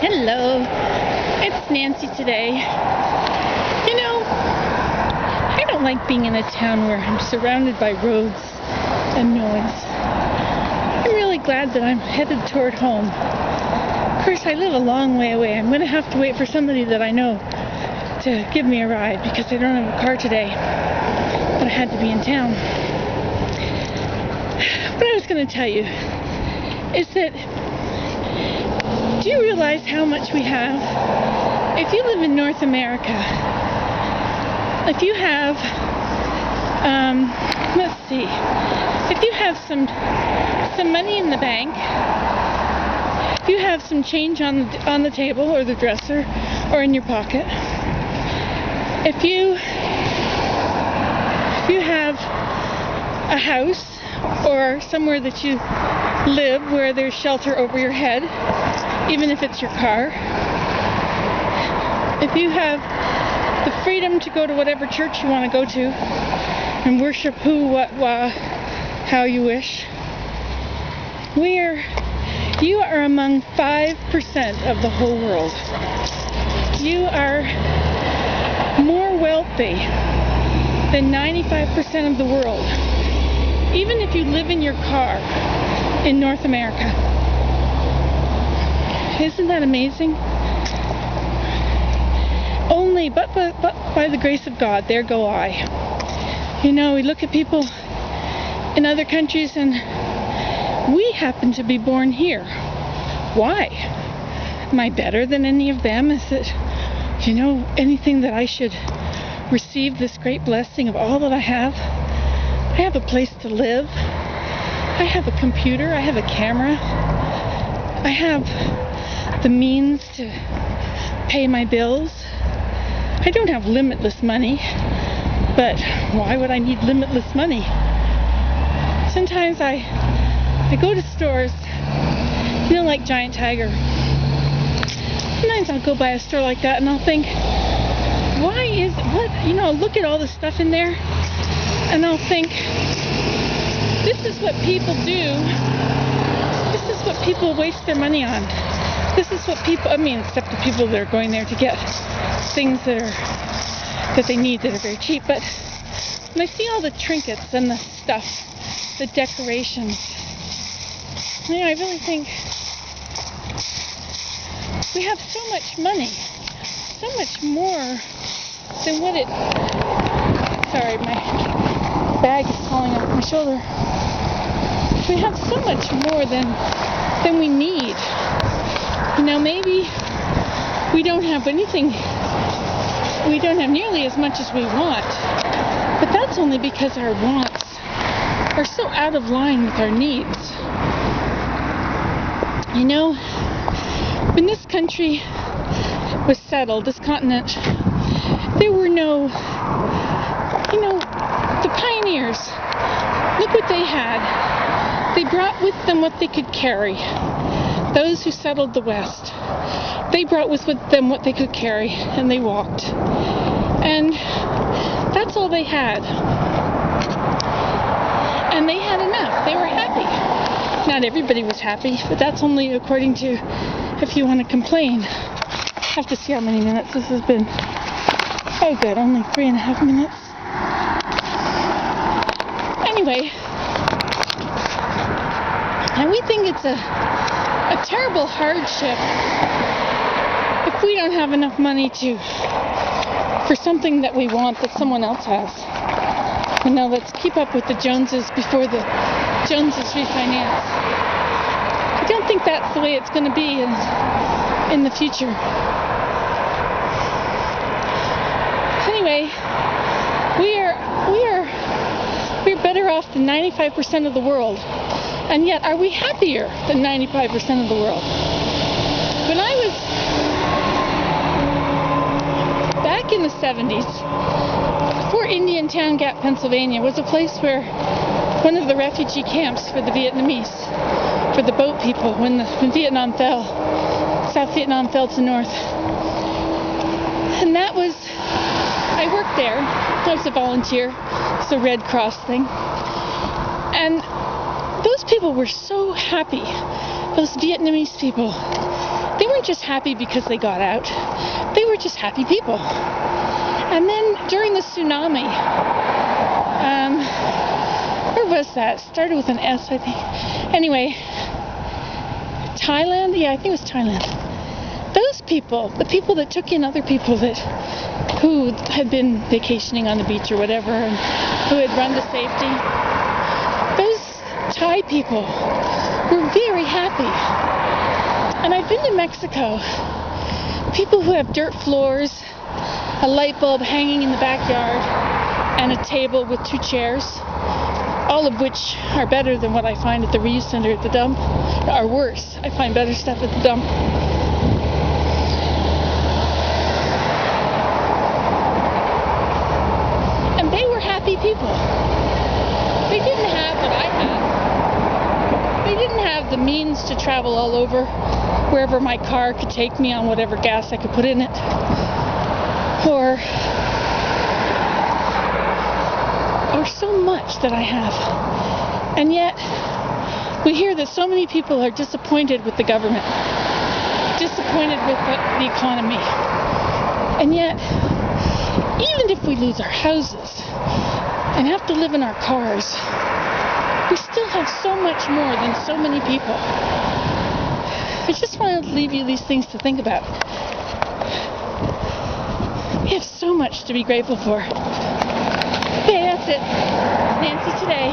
Hello, it's Nancy today. I don't like being in a town where I'm surrounded by roads and noise. I'm really glad that I'm headed toward home. Of course, I live a long way away. I'm going to have to wait for somebody that I know to give me a ride because I don't have a car today. But I had to be in town. What I was going to tell you is that, do you realize how much we have? If you live in North America, if you have, if you have some money in the bank, if you have some change on the table or the dresser or in your pocket, if you have a house or somewhere that you live where there's shelter over your head, even if it's your car, if you have the freedom to go to whatever church you want to go to and worship who, what, how you wish, you are among 5% of the whole world. You are more wealthy than 95% of the world, even if you live in your car in North America. Isn't that amazing? Only, but by the grace of God, there go I. We look at people in other countries and we happen to be born here. Why? Am I better than any of them? Is it, anything that I should receive this great blessing of all that I have? I have a place to live. I have a computer. I have a camera. I have the means to pay my bills. I don't have limitless money, but why would I need limitless money? Sometimes I go to stores, like Giant Tiger. Sometimes I'll go by a store like that and I'll think, I'll look at all the stuff in there and I'll think, this is what people do. This is what people waste their money on. This is what except the people that are going there to get things that they need that are very cheap. But when I see all the trinkets and the stuff, the decorations, I really think we have so much money, so much more than what sorry, my bag is falling off my shoulder. We have so much more than we need. Maybe we don't have anything, we don't have nearly as much as we want, but that's only because our wants are so out of line with our needs. When this country was settled, this continent, there were no, the pioneers, look what they had. They brought with them what they could carry. Those who settled the West, they brought with them what they could carry, and they walked. And that's all they had. And they had enough. They were happy. Not everybody was happy, but that's only according to if you want to complain. I have to see how many minutes this has been. Oh good, only 3.5 minutes. Anyway, and we think it's a terrible hardship if we don't have enough money for something that we want that someone else has. Let's keep up with the Joneses before the Joneses refinance. I don't think that's the way it's going to be in the future. Anyway, we're better off than 95% of the world. And yet, are we happier than 95% of the world? When I was back in the 70s, Fort Indian Gap, Pennsylvania, was a place where one of the refugee camps for the Vietnamese, for the boat people, when Vietnam fell, South Vietnam fell to North. And I worked there. I was a volunteer. It's a Red Cross thing. And those people were so happy, those Vietnamese people. They weren't just happy because they got out. They were just happy people. And then during the tsunami, where was that? Started with an S, I think. Anyway, Thailand? Yeah, I think it was Thailand. Those people, the people that took in other people who had been vacationing on the beach or whatever, and who had run to safety, those Thai people were very happy. And I've been to Mexico. People who have dirt floors, a light bulb hanging in the backyard, and a table with 2 chairs, all of which are better than what I find at the reuse center at the dump, are worse. I find better stuff at the dump. And they were happy people. They didn't have what I had. They didn't have the means to travel all over, wherever my car could take me on whatever gas I could put in it. Or so much that I have. And yet, we hear that so many people are disappointed with the government, disappointed with the economy. And yet, even if we lose our houses and have to live in our cars, we still have so much more than so many people. I just want to leave you these things to think about. We have so much to be grateful for. Okay, that's it. Nancy today.